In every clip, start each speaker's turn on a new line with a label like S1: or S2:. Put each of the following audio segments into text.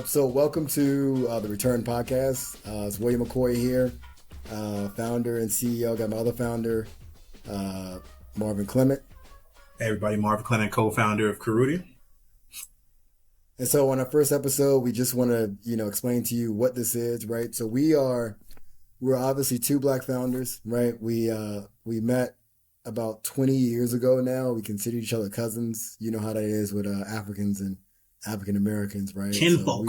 S1: So welcome to the Return Podcast. It's William McCoy here, founder and CEO. Got my other founder, uh, Marvin Clement.
S2: Hey everybody, Marvin Clement, co-founder of Karuti.
S1: And so on our first episode, we just want to, explain to you what this is, right? So we're obviously two black founders, right? We met about 20 years ago now. We consider each other cousins. You know how that is with Africans and African Americans, right?
S2: Kinfolk.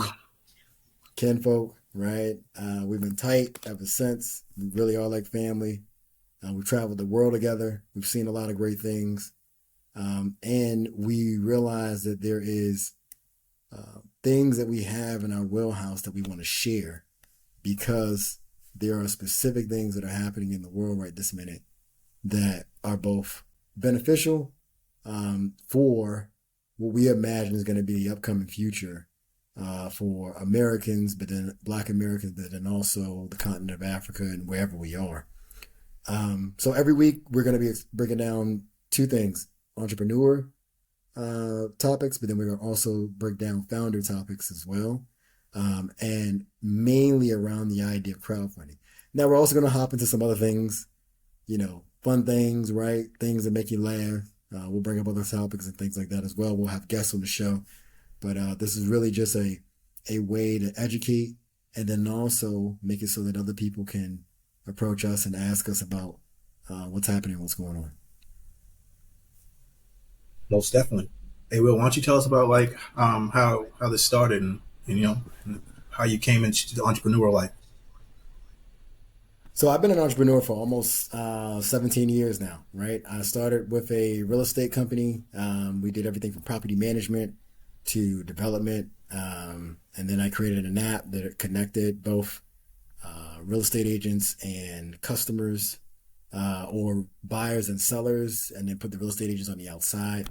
S1: Kinfolk, right? We've been tight ever since. We really are like family. We've traveled the world together. We've seen a lot of great things. And we realize that there is things that we have in our wheelhouse that we want to share because there are specific things that are happening in the world right this minute that are both beneficial for what we imagine is going to be the upcoming future for Americans, but then Black Americans, but then also the continent of Africa and wherever we are. So every week we're going to be breaking down two things: entrepreneur topics, but then we're going to also break down founder topics as well, and mainly around the idea of crowdfunding. Now we're also going to hop into some other things, fun things, right? Things that make you laugh. We'll bring up other topics and things like that as well. We'll have guests on the show, but this is really just a way to educate and then also make it so that other people can approach us and ask us about what's happening, what's going on.
S2: Most definitely. Hey Will, why don't you tell us about how this started and how you came into the entrepreneurial life?
S1: So I've been an entrepreneur for almost 17 years now, right? I started with a real estate company. We did everything from property management to development. And then I created an app that connected both real estate agents and customers or buyers and sellers, and then put the real estate agents on the outside.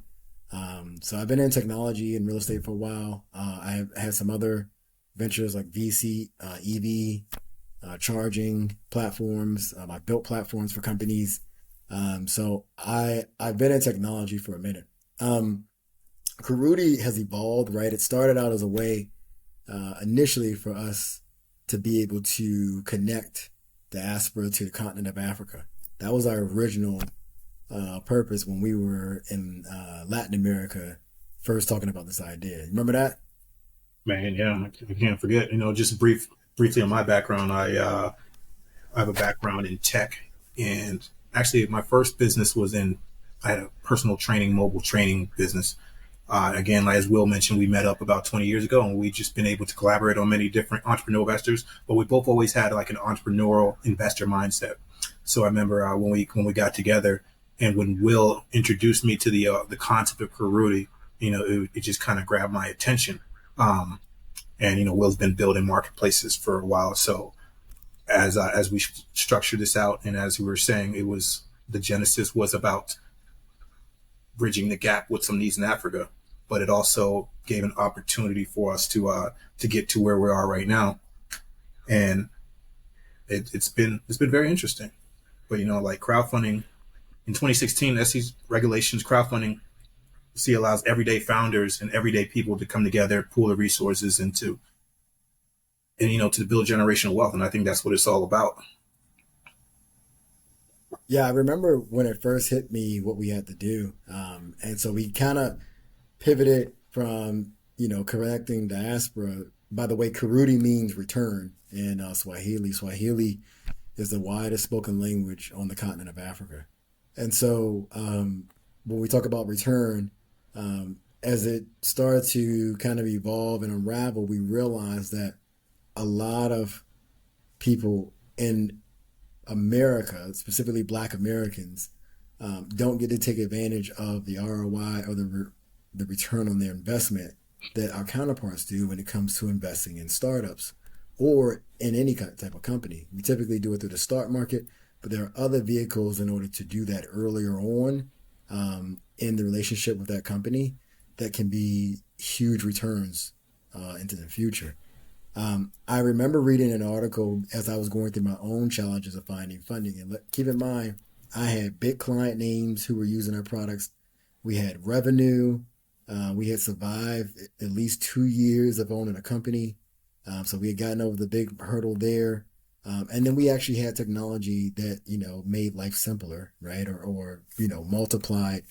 S1: So I've been in technology and real estate for a while. I have had some other ventures like VC, EV, charging platforms. I built platforms for companies. So I've been in technology for a minute. Karuti has evolved, right? It started out as a way initially for us to be able to connect diaspora to the continent of Africa. That was our original purpose when we were in Latin America first talking about this idea. Remember that?
S2: Man, yeah, I can't forget. Just briefly on my background, I have a background in tech, and actually my first business I had a personal training, mobile training business. Again, like as Will mentioned, we met up about 20 years ago, and we've just been able to collaborate on many different entrepreneurial investors. But we both always had like an entrepreneurial investor mindset. So I remember when we got together, and when Will introduced me to the concept of Karuti, it just kind of grabbed my attention. And Will's been building marketplaces for a while. So as we structured this out, and as we were saying, the genesis was about bridging the gap with some needs in Africa, but it also gave an opportunity for us to get to where we are right now. And it's been very interesting. But like crowdfunding in 2016, SEC regulations, crowdfunding allows everyday founders and everyday people to come together, pool the resources to build generational wealth. And I think that's what it's all about.
S1: Yeah, I remember when it first hit me what we had to do. And so we kind of pivoted from, connecting diaspora. By the way, Karuti means return in Swahili. Swahili is the widest spoken language on the continent of Africa. And so when we talk about return, as it started to kind of evolve and unravel, we realized that a lot of people in America, specifically Black Americans, don't get to take advantage of the ROI or the return on their investment that our counterparts do when it comes to investing in startups or in any type of company. We typically do it through the stock market, but there are other vehicles in order to do that earlier on in the relationship with that company that can be huge returns into the future. I remember reading an article as I was going through my own challenges of finding funding. And keep in mind, I had big client names who were using our products. We had revenue. We had survived at least 2 years of owning a company. So we had gotten over the big hurdle there. And then we actually had technology that, made life simpler, right? Or multiplied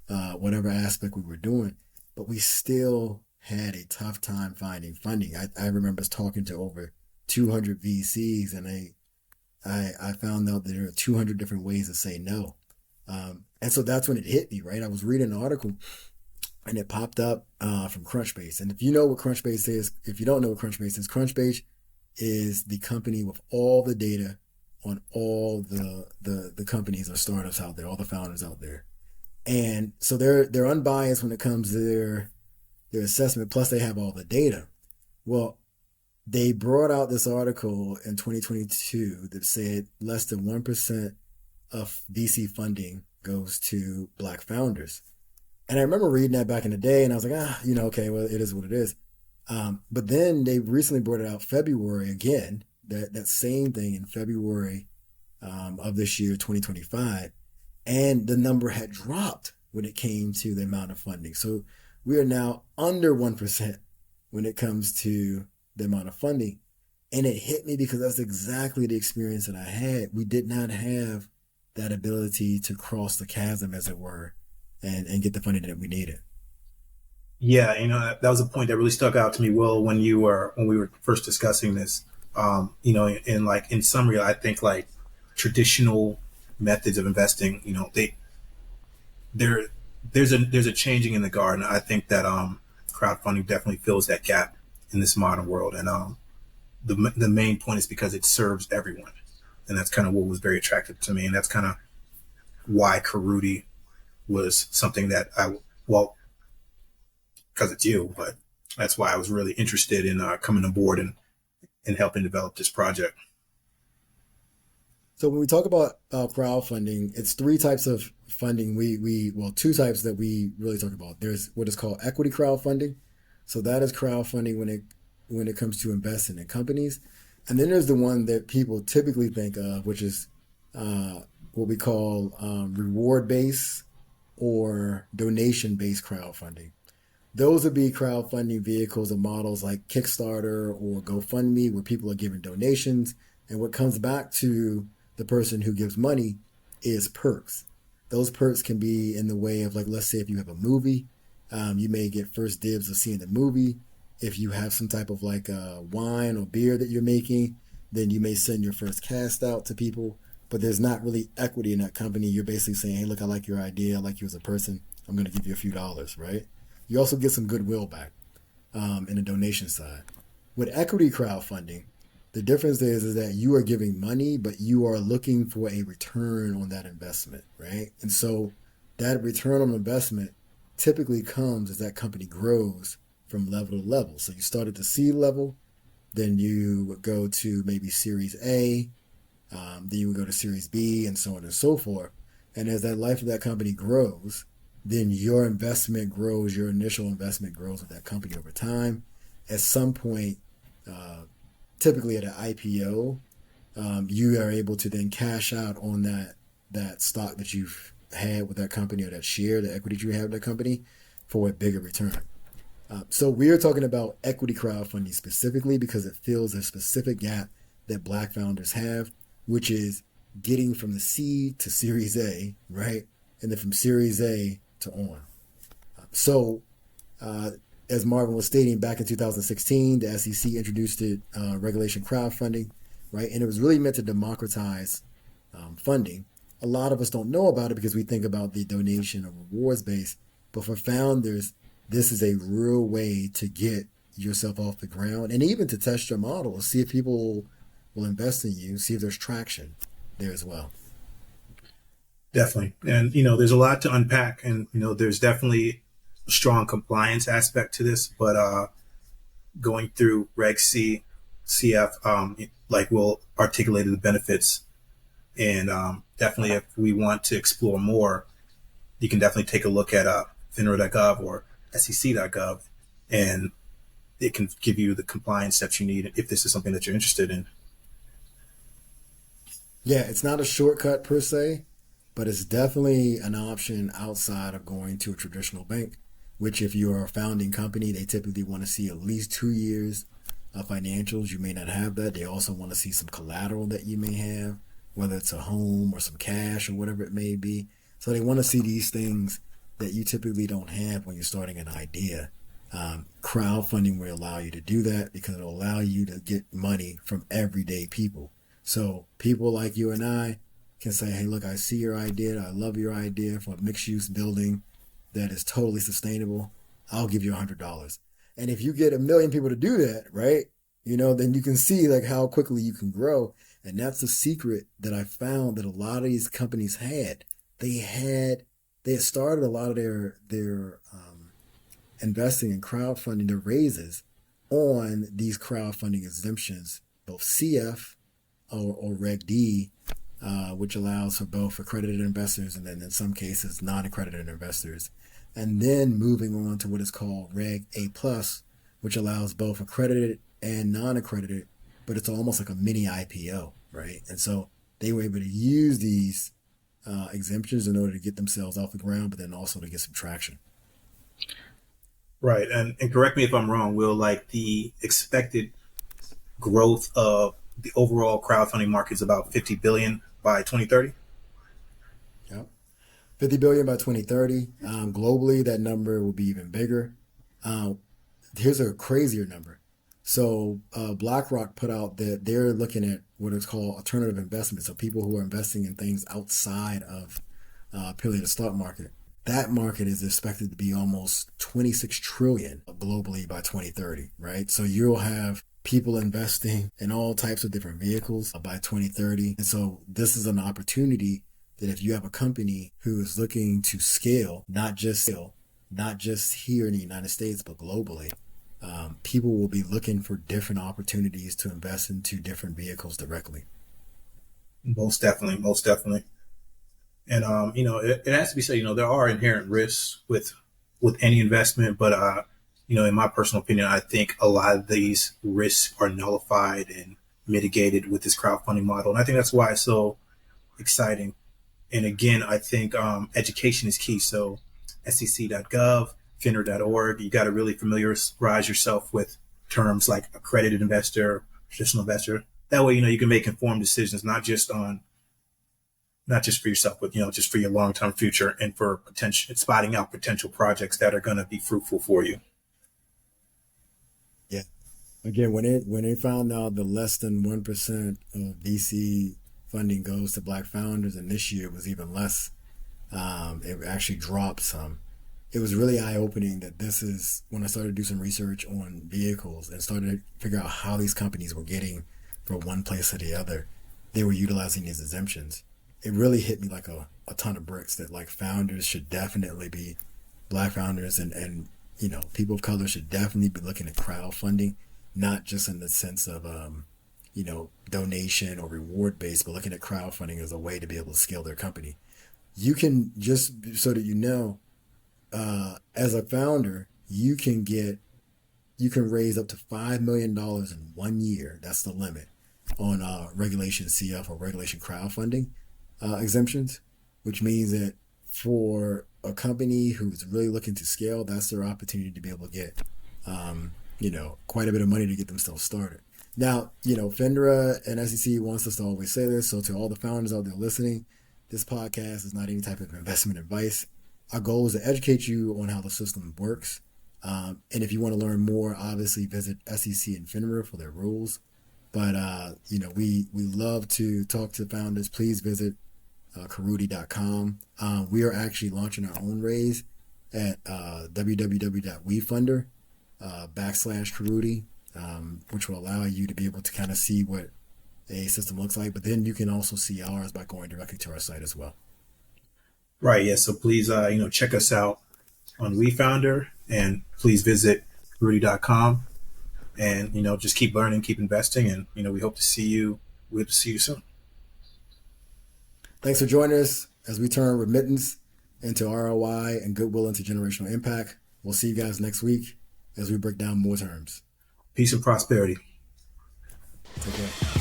S1: whatever aspect we were doing. But we still had a tough time finding funding. I remember us talking to over 200 VCs, and I found out that there are 200 different ways to say no. And so that's when it hit me, right? I was reading an article and it popped up from Crunchbase. And if you know what Crunchbase is, if you don't know what Crunchbase Crunchbase is the company with all the data on all the companies or startups out there, all the founders out there. And so they're unbiased when it comes to their assessment. Plus, they have all the data. Well, they brought out this article in 2022 that said less than 1% of VC funding goes to Black founders. And I remember reading that back in the day, and I was like, okay, well, it is what it is. But then they recently brought it out February again, that same thing in February of this year, 2025, and the number had dropped when it came to the amount of funding. So we are now under 1% when it comes to the amount of funding. And it hit me because that's exactly the experience that I had. We did not have that ability to cross the chasm, as it were, and get the funding that we needed.
S2: Yeah, that was a point that really stuck out to me, Will, when we were first discussing this. In like in summary, I think like traditional methods of investing, there there's a changing in the guard, and I think that crowdfunding definitely fills that gap in this modern world. And the main point is because it serves everyone, and that's kind of what was very attractive to me, and that's kind of why Karuti was something that well, because it's you, but that's why I was really interested in coming aboard and helping develop this project.
S1: So when we talk about crowdfunding, it's three types of funding. Two types that we really talk about. There's what is called equity crowdfunding. So that is crowdfunding when it comes to investing in companies. And then there's the one that people typically think of, which is what we call reward based or donation based crowdfunding. Those would be crowdfunding vehicles and models like Kickstarter or GoFundMe, where people are giving donations. And what comes back to the person who gives money is perks. Those perks can be in the way of, like, let's say if you have a movie, you may get first dibs of seeing the movie. If you have some type of like wine or beer that you're making, then you may send your first cast out to people. But there's not really equity in that company. You're basically saying, hey, look, I like your idea. I like you as a person. I'm going to give you a few dollars, right? You also get some goodwill back in the donation side. With equity crowdfunding, the difference is that you are giving money, but you are looking for a return on that investment, right? And so that return on investment typically comes as that company grows from level to level. So you start at the seed level, then you would go to maybe Series A, then you would go to Series B, and so on and so forth. And as that life of that company grows, then your investment grows, your initial investment grows with that company over time. At some point, typically at an IPO, you are able to then cash out on that stock that you've had with that company, or that share, the equity you have in that company, for a bigger return. So we are talking about equity crowdfunding specifically because it fills a specific gap that Black founders have, which is getting from the seed to Series A, right? And then from Series A to on. So, as Marvin was stating, back in 2016, the SEC introduced it, regulation crowdfunding, right? And it was really meant to democratize funding. A lot of us don't know about it because we think about the donation or rewards base. But for founders, this is a real way to get yourself off the ground and even to test your model, see if people will invest in you, see if there's traction there as well.
S2: Definitely. And, there's a lot to unpack, and, there's definitely a strong compliance aspect to this, but going through Reg C, CF, like Will articulated the benefits. And definitely, if we want to explore more, you can definitely take a look at FINRA.gov or SEC.gov, and it can give you the compliance steps you need if this is something that you're interested in.
S1: Yeah, it's not a shortcut per se, but it's definitely an option outside of going to a traditional bank. which if you're a founding company, they typically want to see at least 2 years of financials. You may not have that. They also want to see some collateral that you may have, whether it's a home or some cash or whatever it may be. So they want to see these things that you typically don't have when you're starting an idea. Crowdfunding will allow you to do that because it'll allow you to get money from everyday people. So people like you and I can say, hey, look, I see your idea. I love your idea for a mixed use building that is totally sustainable. I'll give you $100. And if you get 1 million people to do that, right, then you can see like how quickly you can grow. And that's the secret that I found that a lot of these companies had. They had started a lot of their investing in crowdfunding, their raises on these crowdfunding exemptions, both CF or Reg D, which allows for both accredited investors and then in some cases non-accredited investors. And then moving on to what is called Reg A+, which allows both accredited and non-accredited, but it's almost like a mini IPO, right? And so they were able to use these exemptions in order to get themselves off the ground, but then also to get some traction.
S2: Right. And correct me if I'm wrong, Will, like the expected growth of the overall crowdfunding market is about 50 billion by 2030.
S1: Yep. 50 billion by 2030. Globally, that number will be even bigger. Here's a crazier number. So BlackRock put out that they're looking at what is called alternative investments. So people who are investing in things outside of purely the stock market. That market is expected to be almost 26 trillion globally by 2030, right? So you'll have people investing in all types of different vehicles by 2030. And so this is an opportunity that if you have a company who is looking to scale, not just here in the United States, but globally, people will be looking for different opportunities to invest into different vehicles directly.
S2: Most definitely, most definitely. And it has to be said, there are inherent risks with any investment, but in my personal opinion, I think a lot of these risks are nullified and mitigated with this crowdfunding model, and I think that's why it's so exciting. And again, I think education is key. So, SEC.gov, FINRA.org, you got to really familiarize yourself with terms like accredited investor, traditional investor. That way, you can make informed decisions, not just for yourself, but just for your long-term future and for spotting out potential projects that are going to be fruitful for you.
S1: Yeah. Again, when they found out that less than 1% of VC funding goes to Black founders, and this year it was even less, it actually dropped some. It was really eye-opening that this is when I started to do some research on vehicles and started to figure out how these companies were getting from one place to the other. They were utilizing these exemptions. It really hit me like a ton of bricks that like founders should definitely be Black founders and people of color should definitely be looking at crowdfunding, not just in the sense of donation or reward based, but looking at crowdfunding as a way to be able to scale their company. You can, just so that as a founder, you can raise up to $5 million in 1 year. That's the limit on regulation CF or regulation crowdfunding exemptions, which means that for a company who's really looking to scale, that's their opportunity to be able to get, quite a bit of money to get themselves started. Now, FINRA and SEC wants us to always say this. So to all the founders out there listening, this podcast is not any type of investment advice. Our goal is to educate you on how the system works. And if you want to learn more, obviously visit SEC and FINRA for their rules. But, we love to talk to founders. Please visit Karuti.com. We are actually launching our own raise at www.wefunder.com/Karuti, which will allow you to be able to kind of see what a system looks like. But then you can also see ours by going directly to our site as well.
S2: Right. Yeah. So please, check us out on WeFounder, and please visit Karuti.com, and just keep learning, keep investing, and we hope to see you. We hope to see you soon.
S1: Thanks for joining us as we turn remittance into ROI and goodwill into generational impact. We'll see you guys next week as we break down more terms.
S2: Peace and prosperity.
S1: Take care.